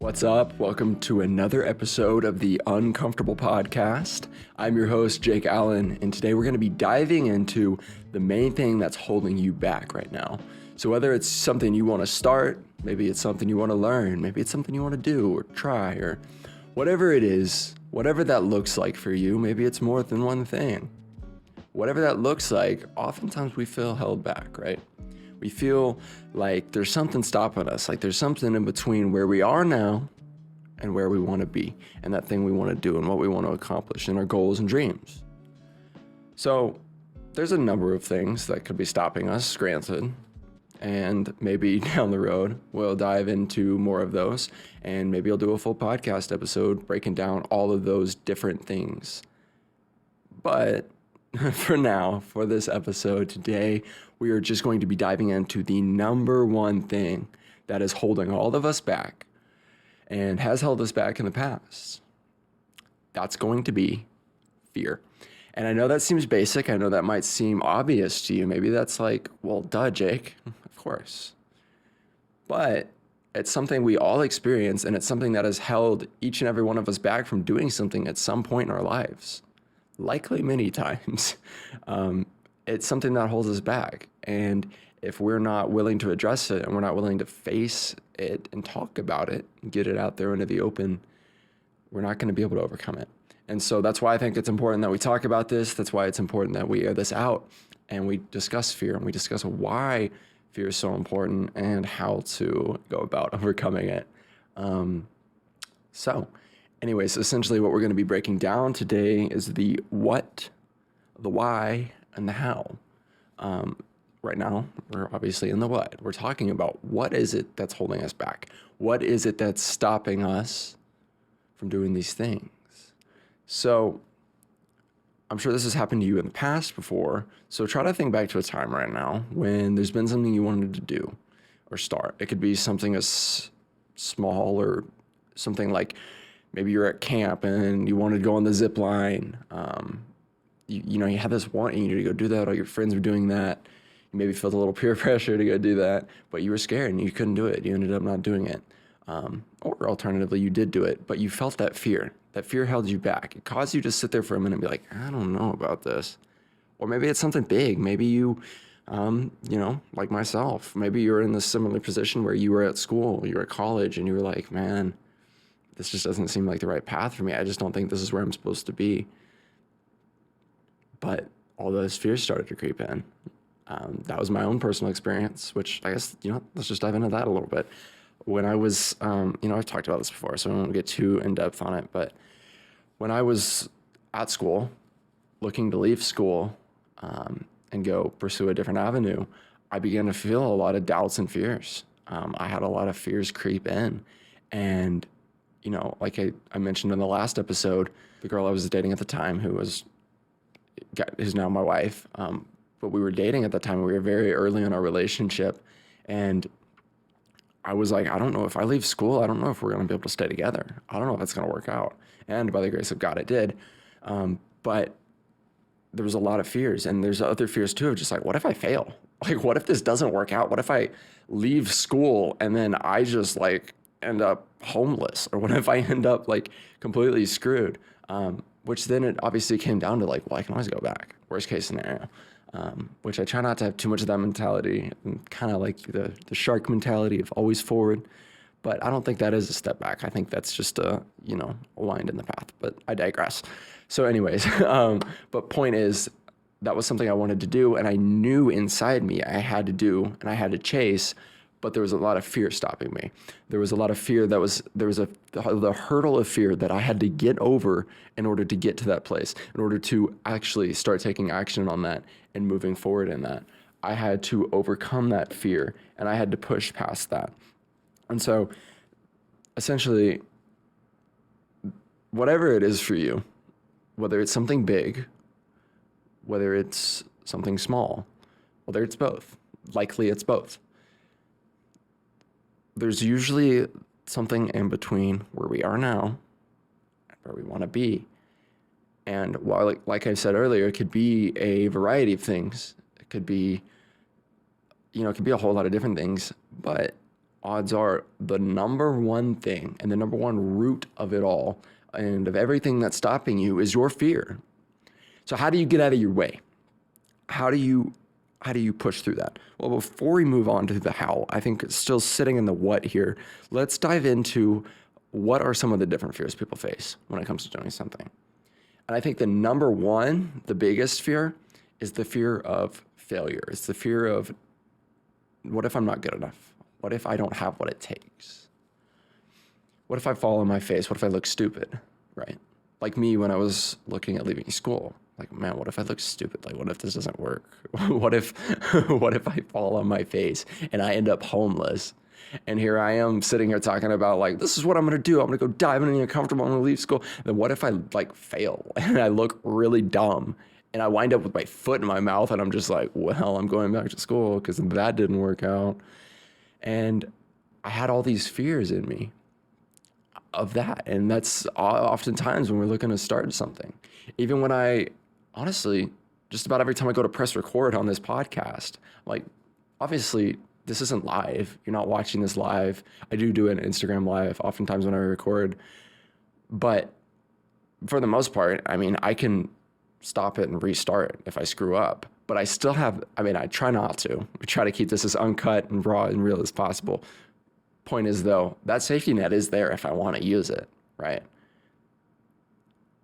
What's up? Welcome to another episode of the Uncomfortable Podcast. I'm your host, Jake Allen, and today we're going to be diving into the main thing that's holding you back right now. So whether it's something you want to start, maybe it's something you want to learn, maybe it's something you want to do or try, or whatever it is, whatever that looks like for you, maybe it's more than one thing. Whatever that looks like, oftentimes we feel held back, right? We feel like there's something stopping us, like there's something in between where we are now and where we want to be, and that thing we want to do and what we want to accomplish and our goals and dreams. So there's a number of things that could be stopping us, granted, and maybe down the road we'll dive into more of those, and maybe I'll do a full podcast episode breaking down all of those different things. But for now, for this episode today, we are just going to be diving into the number one thing that is holding all of us back and has held us back in the past. That's going to be fear. And I know that seems basic. I know that might seem obvious to you. Maybe that's like, well, duh, Jake, of course. But it's something we all experience, and it's something that has held each and every one of us back from doing something at some point in our lives. Likely many times. It's something that holds us back. And if we're not willing to address it and we're not willing to face it and talk about it and get it out there into the open, we're not going to be able to overcome it. And so that's why I think it's important that we talk about this. That's why it's important that we air this out and we discuss fear and we discuss why fear is so important and how to go about overcoming it. Anyways, essentially what we're going to be breaking down today is the what, the why, and the how. Right now, we're obviously in the what. We're talking about what is it that's holding us back? What is it that's stopping us from doing these things? So I'm sure this has happened to you in the past before. So try to think back to a time right now when there's been something you wanted to do or start. It could be something as small or something like maybe you're at camp and you wanted to go on the zip line. You had this want and you needed to go do that. All your friends were doing that. You maybe felt a little peer pressure to go do that, but you were scared and you couldn't do it. You ended up not doing it. Or alternatively, you did do it, but you felt that fear. That fear held you back. It caused you to sit there for a minute and be like, I don't know about this. Or maybe it's something big. Maybe you, like myself, maybe you're in this similar position where you were at school, you were at college, and you were like, man, this just doesn't seem like the right path for me. I just don't think this is where I'm supposed to be. But all those fears started to creep in. That was my own personal experience, which I guess, let's just dive into that a little bit. When I was, I've talked about this before, so I won't get too in depth on it. But when I was at school, looking to leave school and go pursue a different avenue, I began to feel a lot of doubts and fears. I had a lot of fears creep in. And like I mentioned in the last episode, the girl I was dating at the time who's now my wife, but we were dating at the time. We were very early in our relationship, and I was like, I don't know if I leave school, I don't know if we're going to be able to stay together. I don't know if that's going to work out. And by the grace of God, it did. But there was a lot of fears, and there's other fears too of just like, what if I fail? Like, what if this doesn't work out? What if I leave school and then I just like end up homeless? Or what if I end up like completely screwed? Which then it obviously came down to like, well, I can always go back. Worst case scenario. Which I try not to have too much of that mentality, kind of like the shark mentality of always forward. But I don't think that is a step back. I think that's just aligned in the path, but I digress. So anyways, but point is, that was something I wanted to do, and I knew inside me I had to do, and I had to chase, but there was a lot of fear stopping me. There was a lot of fear there was the hurdle of fear that I had to get over in order to get to that place, in order to actually start taking action on that and moving forward in that. I had to overcome that fear, and I had to push past that. And so essentially, whatever it is for you, whether it's something big, whether it's something small, whether it's both, likely it's both. There's usually something in between where we are now and where we want to be. And while, like I said earlier, it could be a variety of things. It could be, it could be a whole lot of different things. But odds are the number one thing and the number one root of it all and of everything that's stopping you is your fear. So how do you get out of your way? How do you push through that? Well, before we move on to the how, I think it's still sitting in the what here. Let's dive into what are some of the different fears people face when it comes to doing something. And I think the number one, the biggest fear, is the fear of failure. It's the fear of, what if I'm not good enough? What if I don't have what it takes? What if I fall on my face? What if I look stupid, right? Like me when I was looking at leaving school. Like, man, what if I look stupid? Like, what if this doesn't work? what if I fall on my face and I end up homeless? And here I am sitting here talking about like, this is what I'm going to do. I'm going to go dive into the uncomfortable. I'm going to leave school. Then what if I like fail and I look really dumb and I wind up with my foot in my mouth and I'm just like, well, I'm going back to school because that didn't work out. And I had all these fears in me of that. And that's oftentimes when we're looking to start something. Even when honestly, just about every time I go to press record on this podcast, like, obviously, this isn't live. You're not watching this live. I do an Instagram live oftentimes when I record. But for the most part, I mean, I can stop it and restart if I screw up. But I still have, I try not to. I try to keep this as uncut and raw and real as possible. Point is, though, that safety net is there if I want to use it, right?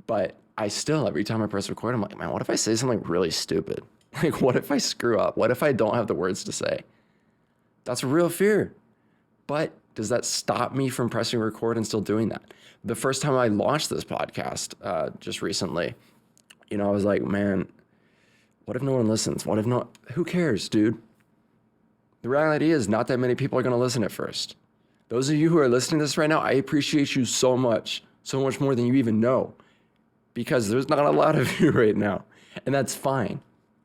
But I still, every time I press record, I'm like, man, what if I say something really stupid? Like, what if I screw up? What if I don't have the words to say? That's a real fear. But does that stop me from pressing record and still doing that? The first time I launched this podcast just recently, I was like, man, what if no one listens? What if not? Who cares, dude? The reality is not that many people are going to listen at first. Those of you who are listening to this right now, I appreciate you so much more than you even know. Because there's not a lot of you right now. And that's fine.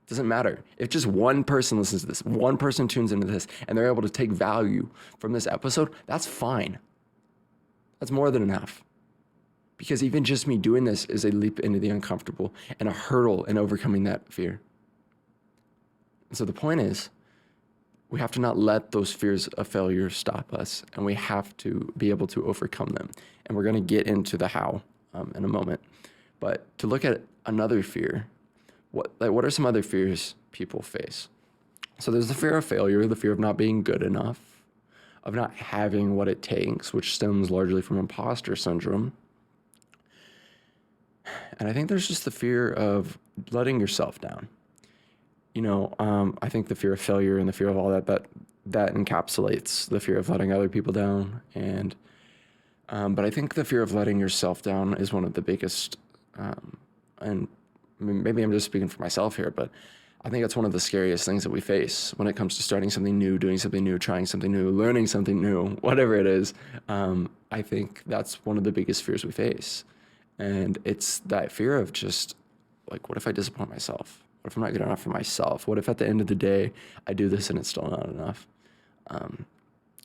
It doesn't matter. If just one person listens to this, one person tunes into this, and they're able to take value from this episode, that's fine. That's more than enough. Because even just me doing this is a leap into the uncomfortable and a hurdle in overcoming that fear. And so the point is, we have to not let those fears of failure stop us, and we have to be able to overcome them. And we're going to get into the how in a moment. But to look at another fear, what are some other fears people face? So there's the fear of failure, the fear of not being good enough, of not having what it takes, which stems largely from imposter syndrome. And I think there's just the fear of letting yourself down. I think the fear of failure and the fear of all that encapsulates the fear of letting other people down. And but I think the fear of letting yourself down is one of the biggest. And maybe I'm just speaking for myself here, but I think it's one of the scariest things that we face when it comes to starting something new, doing something new, trying something new, learning something new, whatever it is. I think that's one of the biggest fears we face. And it's that fear of just like, what if I disappoint myself? What if I'm not good enough for myself? What if at the end of the day, I do this and it's still not enough?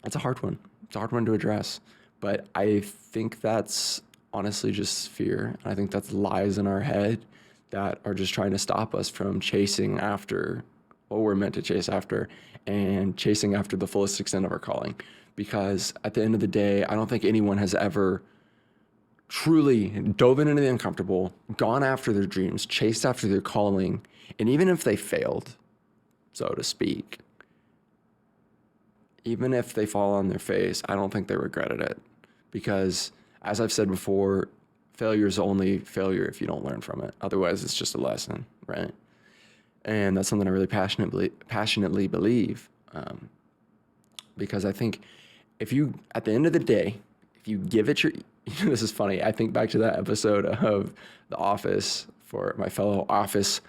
It's a hard one. It's a hard one to address. But I think that's honestly just fear. And I think that's lies in our head that are just trying to stop us from chasing after what we're meant to chase after and chasing after the fullest extent of our calling. Because at the end of the day, I don't think anyone has ever truly dove into the uncomfortable, gone after their dreams, chased after their calling, and even if they failed, so to speak, even if they fall on their face, I don't think they regretted it. Because as I've said before, failure is only failure if you don't learn from it. Otherwise, it's just a lesson, right? And that's something I really passionately believe. Because I think if you, at the end of the day, if you give it this is funny. I think back to that episode of The Office for my fellow Office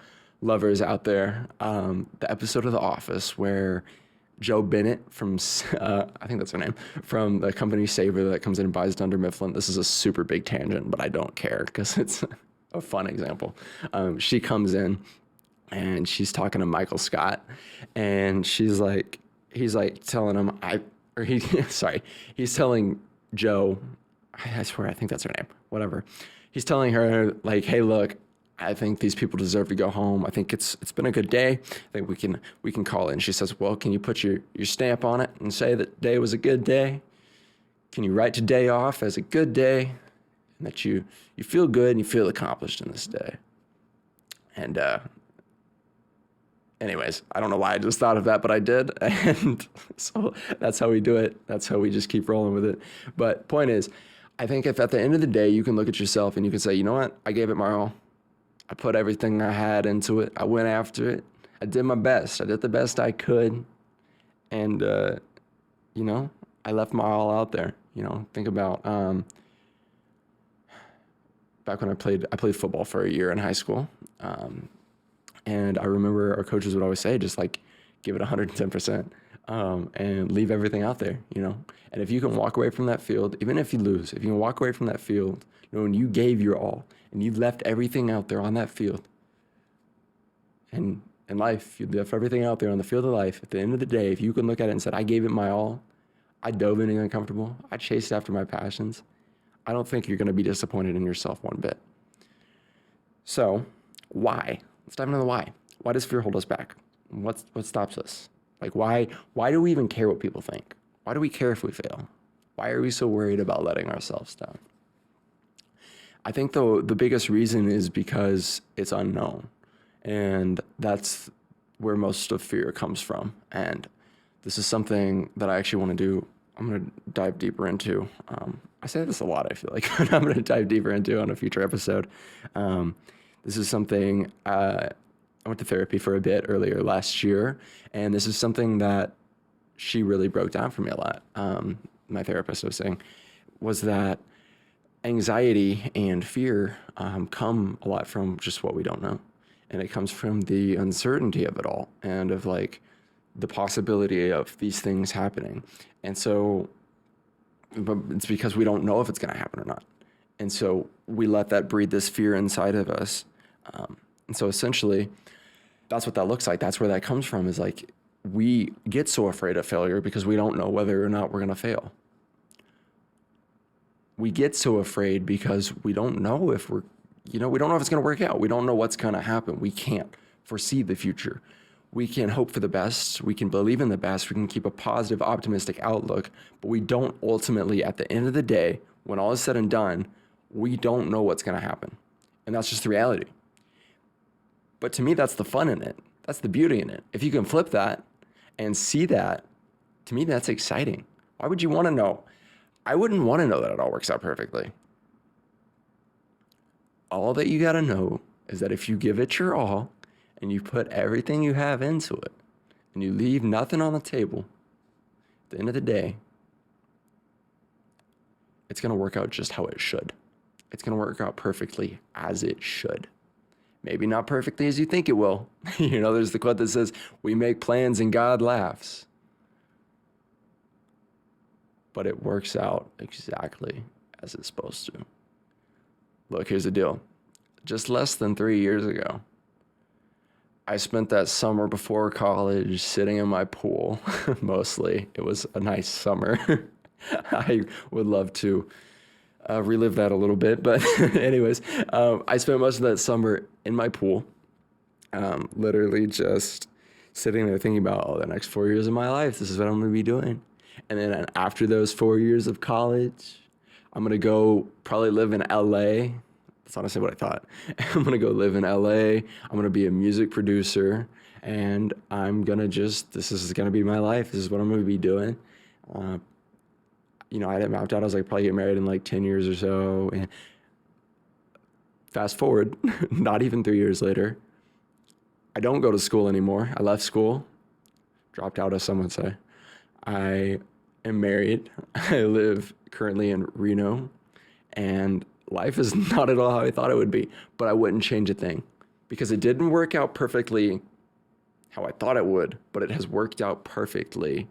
lovers out there. The episode of The Office where Joe Bennett from, I think that's her name, from the company Sabre that comes in and buys Dunder Mifflin. This is a super big tangent, but I don't care because it's a fun example. She comes in and she's talking to Michael Scott, and he's telling him, he's telling Joe, I swear, I think that's her name, whatever. He's telling her, like, hey, look, I think these people deserve to go home. I think it's been a good day. I think we can call it. And she says, well, can you put your stamp on it and say that day was a good day? Can you write today off as a good day? And that you feel good and you feel accomplished in this day. And anyways, I don't know why I just thought of that, but I did. And so that's how we do it. That's how we just keep rolling with it. But point is, I think if at the end of the day, you can look at yourself and you can say, you know what? I gave it my all. I put everything I had into it. I went after it. I did my best. I did the best I could. And, I left my all out there. Think about back when I played football for a year in high school. And I remember our coaches would always say, just like, give it 110%, and leave everything out there, And if you can walk away from that field, even if you lose, if you can walk away from that field, knowing you gave your all and you left everything out there on that field, and in life, you left everything out there on the field of life, at the end of the day, if you can look at it and said, I gave it my all, I dove into the uncomfortable, I chased after my passions, I don't think you're going to be disappointed in yourself one bit. So, why? Let's dive into the why. Why does fear hold us back? What stops us? Like, why do we even care what people think? Why do we care if we fail? Why are we so worried about letting ourselves down? I think the biggest reason is because it's unknown. And that's where most of fear comes from. And this is something that I actually want to do. I'm going to dive deeper into. I say this a lot, I feel like, but I'm going to dive deeper into on a future episode. This is something, I went to therapy for a bit earlier last year, and this is something that she really broke down for me a lot. My therapist was saying was that anxiety and fear come a lot from just what we don't know. And it comes from the uncertainty of it all and of like the possibility of these things happening. And so, but it's because we don't know if it's going to happen or not. And so we let that breed this fear inside of us. And so essentially, that's what that looks like. That's where that comes from, is like we get so afraid of failure because we don't know whether or not we're going to fail. We get so afraid because we don't know if we don't know if it's going to work out. We don't know what's going to happen. We can't foresee the future. We can hope for the best. We can believe in the best. We can keep a positive, optimistic outlook, but we don't ultimately, at the end of the day, when all is said and done, we don't know what's going to happen. And that's just the reality. But to me, that's the fun in it. That's the beauty in it. If you can flip that and see that, to me, that's exciting. Why would you want to know? I wouldn't want to know that it all works out perfectly. All that you got to know is that if you give it your all and you put everything you have into it and you leave nothing on the table, at the end of the day, it's going to work out just how it should. It's going to work out perfectly as it should. Maybe not perfectly as you think it will. There's the quote that says, we make plans and God laughs. But it works out exactly as it's supposed to. Look, here's the deal. Just less than 3 years ago, I spent that summer before college sitting in my pool, mostly. It was a nice summer. I would love to relive that a little bit. But anyways, I spent most of that summer in my pool, literally just sitting there thinking about, the next 4 years of my life, this is what I'm going to be doing. And then after those 4 years of college, I'm going to go probably live in LA. That's honestly what I thought. I'm going to go live in LA. I'm going to be a music producer. And I'm going to this is going to be my life. This is what I'm going to be doing. I had mapped out. I was like, probably get married in like 10 years or so. And fast forward, not even 3 years later, I don't go to school anymore. I left school, dropped out, as some would say. I am married. I live currently in Reno, and life is not at all how I thought it would be, but I wouldn't change a thing because it didn't work out perfectly how I thought it would, but it has worked out perfectly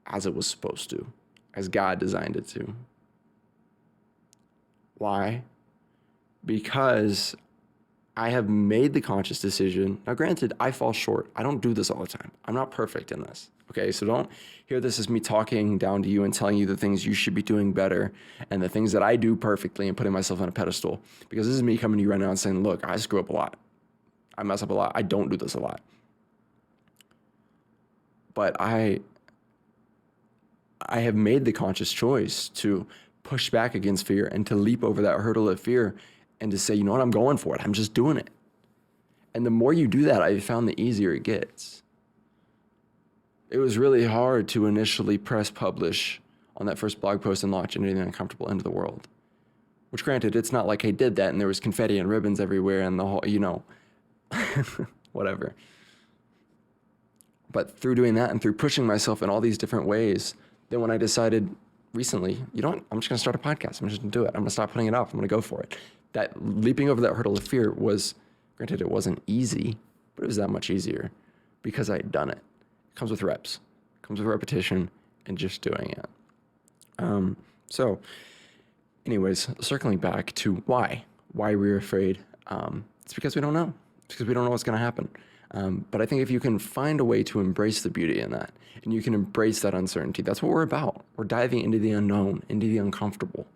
as it was supposed to, as God designed it to. Why? Because I have made the conscious decision. Now, granted, I fall short. I don't do this all the time. I'm not perfect in this. Okay, so don't hear this as me talking down to you and telling you the things you should be doing better and the things that I do perfectly and putting myself on a pedestal. Because this is me coming to you right now and saying, look, I screw up a lot. I mess up a lot. I don't do this a lot. But I have made the conscious choice to push back against fear and to leap over that hurdle of fear and to say, you know what, I'm going for it. I'm just doing it. And the more you do that, I found the easier it gets. It was really hard to initially press publish on that first blog post and launch Anything Uncomfortable into the world. Which granted, it's not like I did that and there was confetti and ribbons everywhere and the whole, whatever. But through doing that and through pushing myself in all these different ways, then when I decided recently, I'm just going to start a podcast. I'm just going to do it. I'm going to stop putting it off. I'm going to go for it. That leaping over that hurdle of fear was, granted, it wasn't easy, but it was that much easier because I had done it. It comes with reps. It comes with repetition and just doing it. So anyways, circling back to why we're afraid. It's because we don't know. It's because we don't know what's going to happen. But I think if you can find a way to embrace the beauty in that, and you can embrace that uncertainty, that's what we're about. We're diving into the unknown, into the uncomfortable.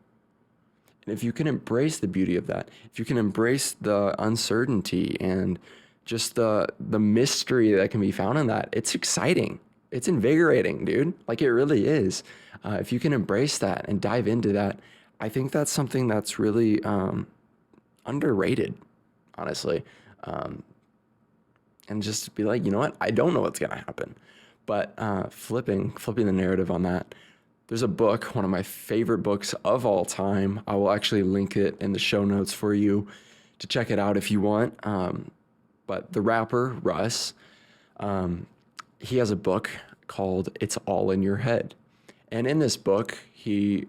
And if you can embrace the beauty of that, if you can embrace the uncertainty and just the mystery that can be found in that, it's exciting. It's invigorating, dude. Like it really is. If you can embrace that and dive into that, I think that's something that's really underrated, honestly. And just be like, you know what? I don't know what's going to happen. But flipping the narrative on that, there's a book, one of my favorite books of all time. I will actually link it in the show notes for you to check it out if you want. But the rapper, Russ, he has a book called It's All in Your Head. And in this book, he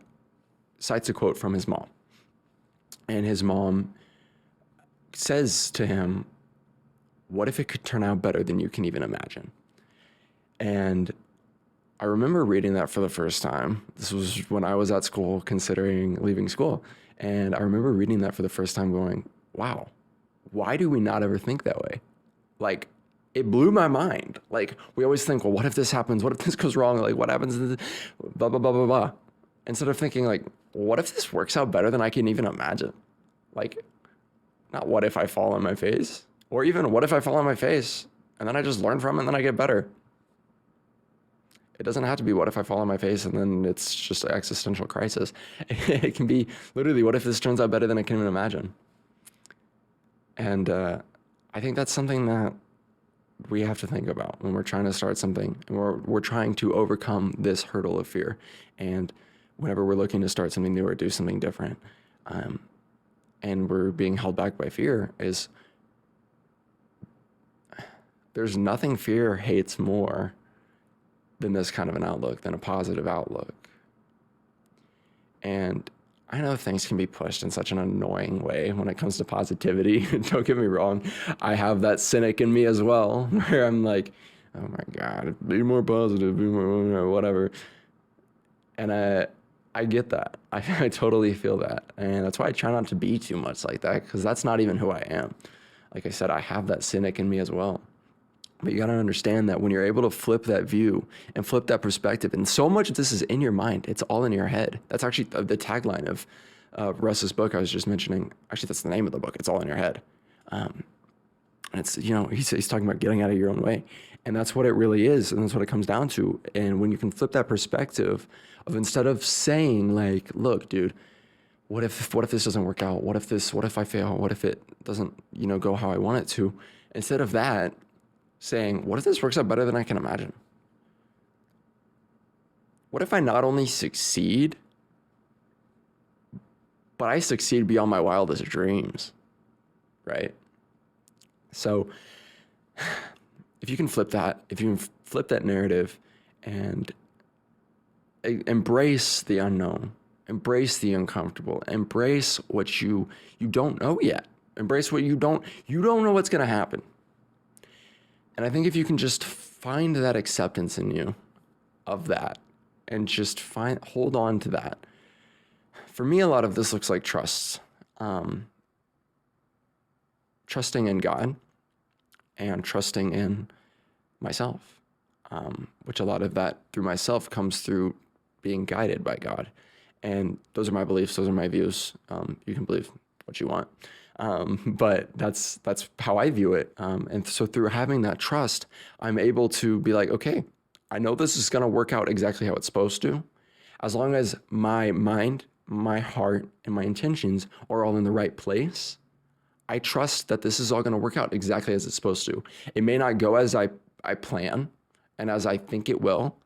cites a quote from his mom. And his mom says to him, what if it could turn out better than you can even imagine? And I remember reading that for the first time. This was when I was at school considering leaving school. And I remember reading that for the first time going, wow, why do we not ever think that way? Like, it blew my mind. Like, we always think, well, what if this happens? What if this goes wrong? Like, what happens? Blah, blah, blah, blah, blah. Instead of thinking, like, what if this works out better than I can even imagine? Like, not what if I fall on my face? Or even what if I fall on my face and then I just learn from it and then I get better? It doesn't have to be what if I fall on my face and then it's just an existential crisis. It can be literally what if this turns out better than I can even imagine? And I think that's something that we have to think about when we're trying to start something and we're trying to overcome this hurdle of fear. And whenever we're looking to start something new or do something different, and we're being held back by fear, is there's nothing fear hates more than this kind of an outlook, than a positive outlook. And I know things can be pushed in such an annoying way when it comes to positivity. Don't get me wrong. I have that cynic in me as well, where I'm like, oh my God, be more positive, be more whatever. And I get that. I totally feel that. And that's why I try not to be too much like that, because that's not even who I am. Like I said, I have that cynic in me as well. But you got to understand that when you're able to flip that view and flip that perspective, and so much of this is in your mind, it's all in your head. That's actually the tagline of Russ's book I was just mentioning. Actually, that's the name of the book. It's all in your head. And it's, he's talking about getting out of your own way. And that's what it really is. And that's what it comes down to. And when you can flip that perspective of, instead of saying like, look, dude, what if this doesn't work out? What if I fail? What if it doesn't, go how I want it to? Instead of that, saying, what if this works out better than I can imagine? What if I not only succeed, but I succeed beyond my wildest dreams, right? So if you can flip that, narrative and embrace the unknown, embrace the uncomfortable, embrace what you don't know yet, embrace what you don't know what's going to happen. And I think if you can just find that acceptance in you of that and just hold on to that. For me, a lot of this looks like trust. trusting in God and trusting in myself, which a lot of that through myself comes through being guided by God. And those are my beliefs. Those are my views. You can believe what you want. But that's how I view it. And so through having that trust, I'm able to be like, okay, I know this is going to work out exactly how it's supposed to. As long as my mind, my heart, and my intentions are all in the right place, I trust that this is all going to work out exactly as it's supposed to. It may not go as I plan and as I think it will,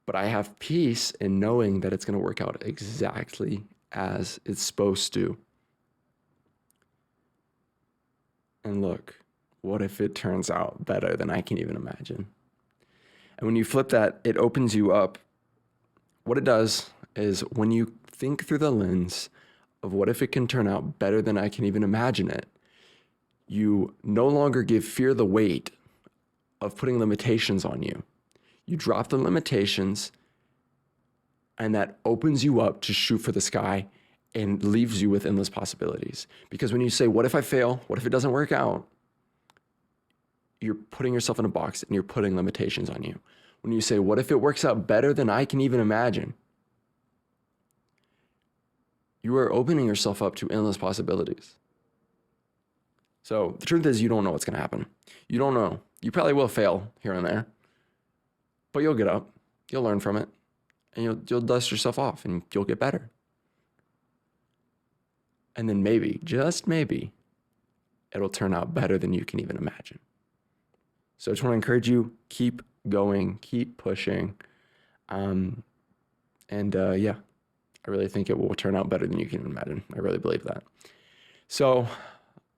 but I have peace in knowing that it's going to work out exactly as it's supposed to. And look, what if it turns out better than I can even imagine? And when you flip that, it opens you up. What it does is when you think through the lens of what if it can turn out better than I can even imagine it, you no longer give fear the weight of putting limitations on you. You drop the limitations, and that opens you up to shoot for the sky and leaves you with endless possibilities. Because when you say, what if I fail? What if it doesn't work out? You're putting yourself in a box and you're putting limitations on you. When you say, what if it works out better than I can even imagine? You are opening yourself up to endless possibilities. So the truth is, you don't know what's going to happen. You don't know. You probably will fail here and there, but you'll get up, you'll learn from it, and you'll dust yourself off and you'll get better. And then maybe, just maybe, it'll turn out better than you can even imagine. So I just want to encourage you, keep going, keep pushing. Yeah, I really think it will turn out better than you can imagine. I really believe that. So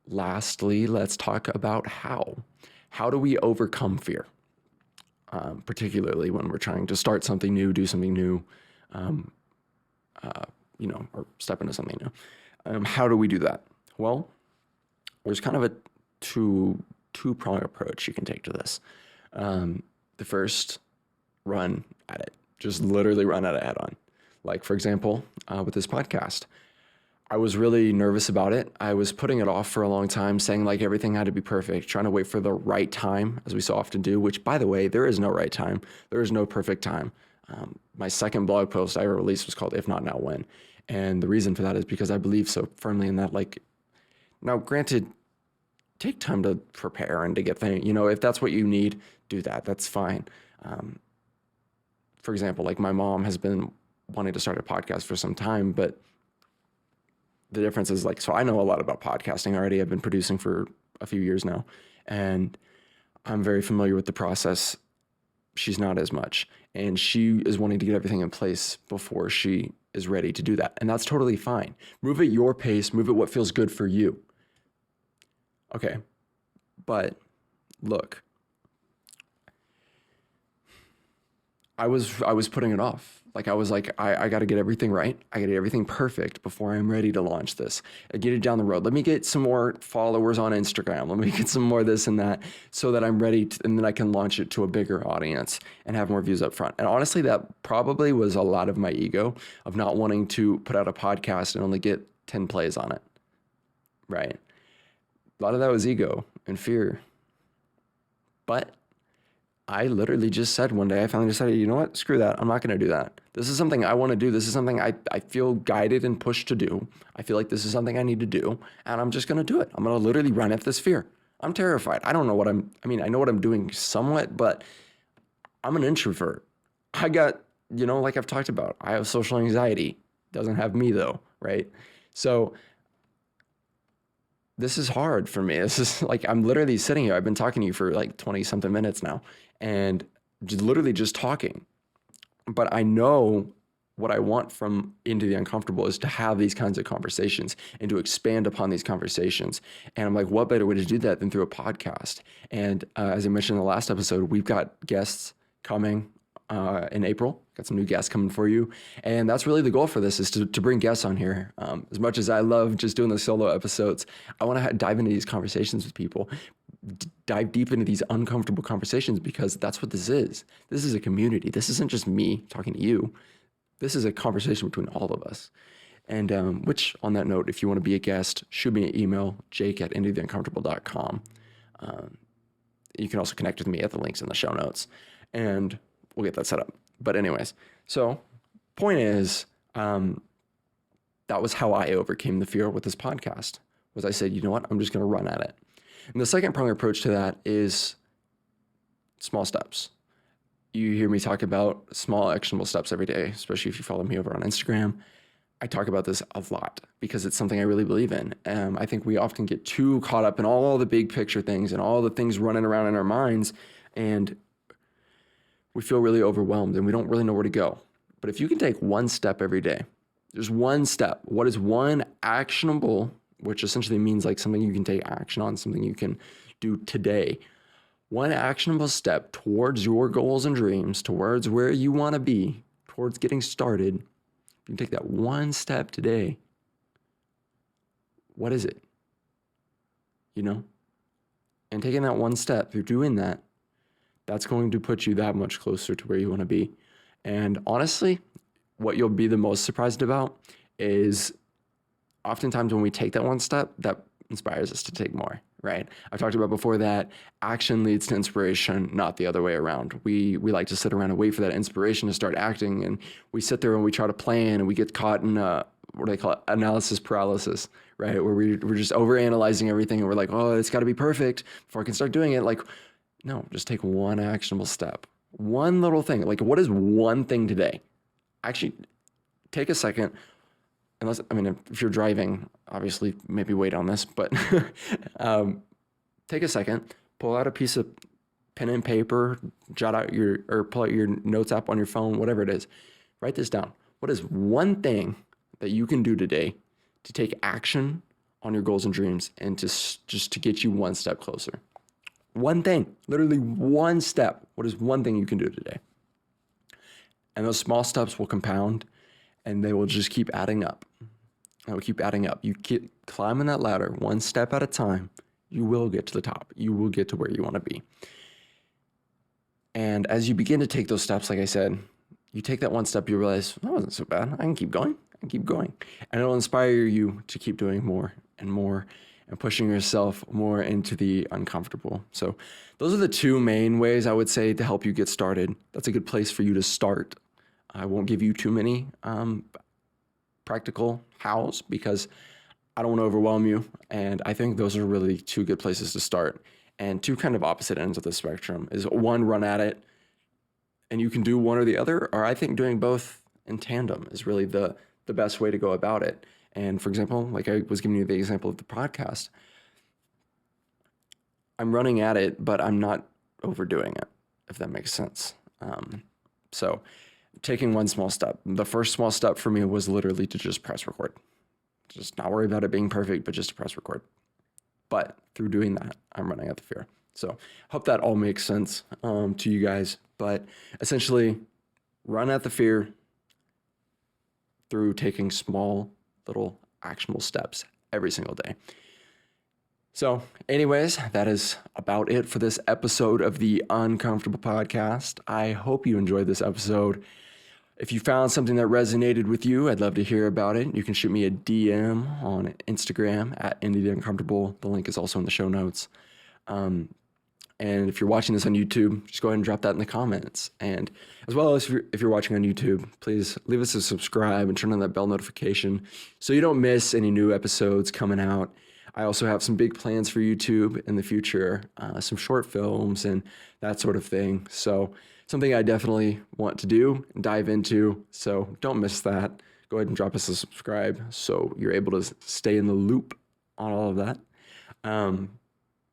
lastly, let's talk about how. How do we overcome fear? Particularly when we're trying to start something new, do something new, or step into something new. How do we do that? Well, there's kind of a two-pronged approach you can take to this. The first, run at it. Just literally run at it head on. Like, for example, with this podcast, I was really nervous about it. I was putting it off for a long time, saying like everything had to be perfect, trying to wait for the right time, as we so often do, which, by the way, there is no right time. There is no perfect time. My second blog post I ever released was called If Not Now When. And the reason for that is because I believe so firmly in that. Like, now, granted, take time to prepare and to get things, if that's what you need, do that. That's fine. For example, like my mom has been wanting to start a podcast for some time, but the difference is so I know a lot about podcasting already. I've been producing for a few years now, and I'm very familiar with the process. She's not as much, and she is wanting to get everything in place before she is ready to do that. And that's totally fine. Move at your pace, move at what feels good for you. Okay. But look, I was putting it off. I was like, I got to get everything right. I got to get everything perfect before I'm ready to launch this. I get it down the road. Let me get some more followers on Instagram. Let me get some more this and that so that I'm ready and then I can launch it to a bigger audience and have more views up front. And honestly, that probably was a lot of my ego of not wanting to put out a podcast and only get 10 plays on it. Right. A lot of that was ego and fear. But I literally just said one day, I finally decided, you know what? Screw that. I'm not going to do that. This is something I want to do. This is something I feel guided and pushed to do. I feel like this is something I need to do, and I'm just going to do it. I'm going to literally run at this fear. I'm terrified. I don't know what I know what I'm doing somewhat, but I'm an introvert. I got, like I've talked about, I have social anxiety. Doesn't have me though, right? So this is hard for me. This is I'm literally sitting here. I've been talking to you for 20 something minutes now and literally just talking. But I know what I want from Into the Uncomfortable is to have these kinds of conversations and to expand upon these conversations. And I'm like, what better way to do that than through a podcast? And as I mentioned in the last episode, we've got guests coming in April. Got some new guests coming for you. And that's really the goal for this is to bring guests on here. As much as I love just doing the solo episodes, I want to dive into these conversations with people, dive deep into these uncomfortable conversations because that's what this is. This is a community. This isn't just me talking to you. This is a conversation between all of us. And which, on that note, if you want to be a guest, shoot me an email, jake@intotheuncomfortable.com. You can also connect with me at the links in the show notes, and we'll get that set up. But anyways, so point is, that was how I overcame the fear with this podcast. Was I said, you know what, I'm just going to run at it. And the second prong approach to that is small steps. You hear me talk about small actionable steps every day, especially if you follow me over on Instagram. I talk about this a lot because it's something I really believe in. I think we often get too caught up in all the big picture things and all the things running around in our minds, and we feel really overwhelmed and we don't really know where to go. But if you can take one step every day, there's one step. What is one actionable, which essentially means like something you can take action on, something you can do today. One actionable step towards your goals and dreams, towards where you want to be, towards getting started. You can take that one step today. What is it? You know? And taking that one step, through doing that, that's going to put you that much closer to where you want to be. And honestly, what you'll be the most surprised about is oftentimes when we take that one step, that inspires us to take more, right? I've talked about before that action leads to inspiration, not the other way around. We like to sit around and wait for that inspiration to start acting, and we sit there and we try to plan, and we get caught in what do they call it? Analysis paralysis, right? Where we're just overanalyzing everything, and we're like, oh, it's got to be perfect before I can start doing it. Like, no, just take one actionable step. One little thing. Like, what is one thing today? Actually, take a second. Unless, I mean, if you're driving, obviously, maybe wait on this, but take a second, pull out a piece of pen and paper, jot out or pull out your notes app on your phone, whatever it is. Write this down. What is one thing that you can do today to take action on your goals and dreams and just to get you one step closer? One thing, literally one step. What is one thing you can do today? And those small steps will compound, and they will just keep adding up. They will keep adding up. You keep climbing that ladder one step at a time. You will get to the top. You will get to where you want to be. And as you begin to take those steps, like I said, you take that one step, you realize, that wasn't so bad. I can keep going. I can keep going. And it'll inspire you to keep doing more and more and pushing yourself more into the uncomfortable. So those are the two main ways I would say to help you get started. That's a good place for you to start. I won't give you too many practical hows because I don't want to overwhelm you. And I think those are really two good places to start. And two kind of opposite ends of the spectrum is one, run at it, and you can do one or the other. Or I think doing both in tandem is really the best way to go about it. And for example, like I was giving you the example of the podcast, I'm running at it, but I'm not overdoing it, if that makes sense. So taking one small step. The first small step for me was literally to just press record. Just not worry about it being perfect, but just to press record. But through doing that, I'm running out the fear. So hope that all makes sense to you guys. But essentially, run at the fear through taking small, little actionable steps every single day. So anyways, that is about it for this episode of the Uncomfortable Podcast. I hope you enjoyed this episode. If you found something that resonated with you, I'd love to hear about it. You can shoot me a DM on Instagram at @IndyTheUncomfortable. The link is also in the show notes. And if you're watching this on YouTube, just go ahead and drop that in the comments. And as well as if you're watching on YouTube, please leave us a subscribe and turn on that bell notification so you don't miss any new episodes coming out. I also have some big plans for YouTube in the future, some short films and that sort of thing. So something I definitely want to do and dive into. So don't miss that. Go ahead and drop us a subscribe so you're able to stay in the loop on all of that.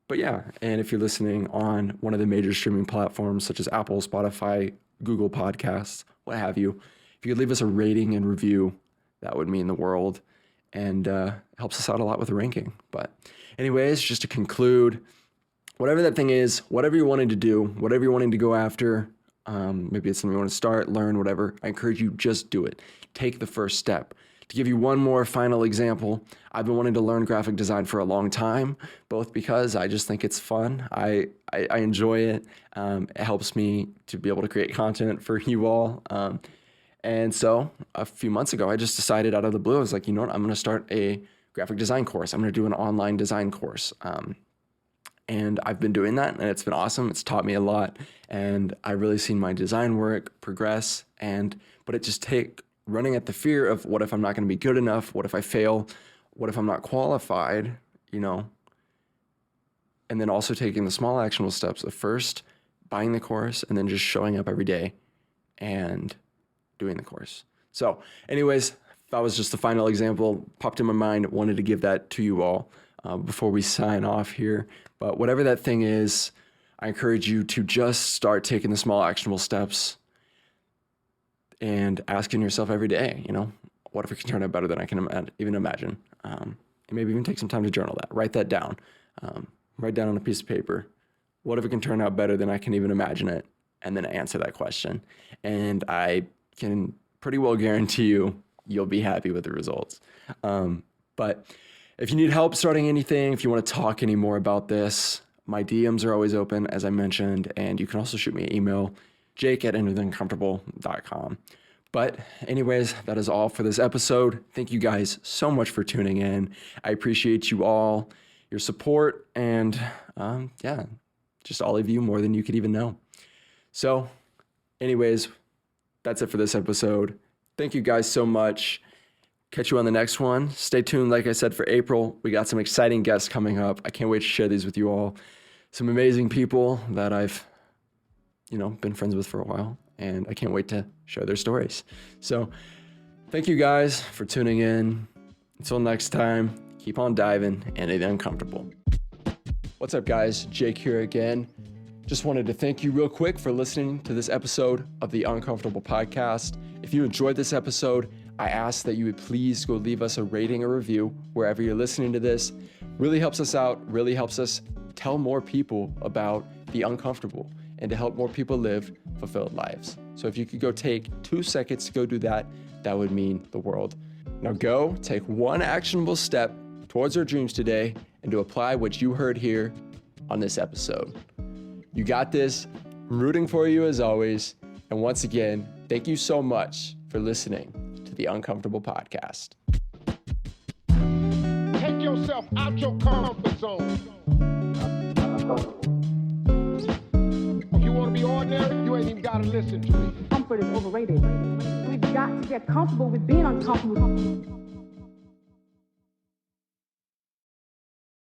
But yeah, and if you're listening on one of the major streaming platforms such as Apple, Spotify, Google Podcasts, what have you, if you could leave us a rating and review, that would mean the world and helps us out a lot with the ranking. But anyways, just to conclude, whatever that thing is, whatever you're wanting to do, whatever you're wanting to go after, maybe it's something you want to start, learn, whatever, I encourage you, just do it. Take the first step. To give you one more final example, I've been wanting to learn graphic design for a long time, both because I just think it's fun. I enjoy it. It helps me to be able to create content for you all. And so a few months ago, I just decided out of the blue, I was like, you know what, I'm going to start a graphic design course. I'm going to do an online design course. And I've been doing that, and it's been awesome. It's taught me a lot, and I've really seen my design work progress. But it just running at the fear of, what if I'm not going to be good enough? What if I fail? What if I'm not qualified? And then also taking the small actionable steps of first buying the course and then just showing up every day and doing the course. So anyways, that was just the final example, popped in my mind, wanted to give that to you all before we sign off here. But whatever that thing is, I encourage you to just start taking the small actionable steps and asking yourself every day, what if it can turn out better than I can even imagine? And maybe even take some time to journal that, write that down. Write down on a piece of paper, what if it can turn out better than I can even imagine it? And then answer that question. And I can pretty well guarantee you'll be happy with the results. But if you need help starting anything, if you want to talk any more about this, my DMs are always open, as I mentioned, and you can also shoot me an email, jake@anythinguncomfortable.com. But anyways, that is all for this episode. Thank you guys so much for tuning in. I appreciate you all, your support, and just all of you more than you could even know. So anyways, that's it for this episode. Thank you guys so much. Catch you on the next one. Stay tuned, like I said, for April. We got some exciting guests coming up. I can't wait to share these with you all. Some amazing people that I've, been friends with for a while, and I can't wait to share their stories. So thank you guys for tuning in. Until next time, keep on diving and it uncomfortable. What's up, guys? Jake here again. Just wanted to thank you real quick for listening to this episode of the Uncomfortable Podcast. If you enjoyed this episode, I ask that you would please go leave us a rating or review wherever you're listening to this. Really helps us out, really helps us tell more people about the uncomfortable and to help more people live fulfilled lives. So if you could go take 2 seconds to go do that, that would mean the world. Now go take one actionable step towards your dreams today and to apply what you heard here on this episode. You got this. I'm rooting for you as always. And once again, thank you so much for listening to the Uncomfortable Podcast. Take yourself out your comfort zone. If you want to be ordinary, you ain't even got to listen to me. Comfort is overrated. We've got to get comfortable with being uncomfortable.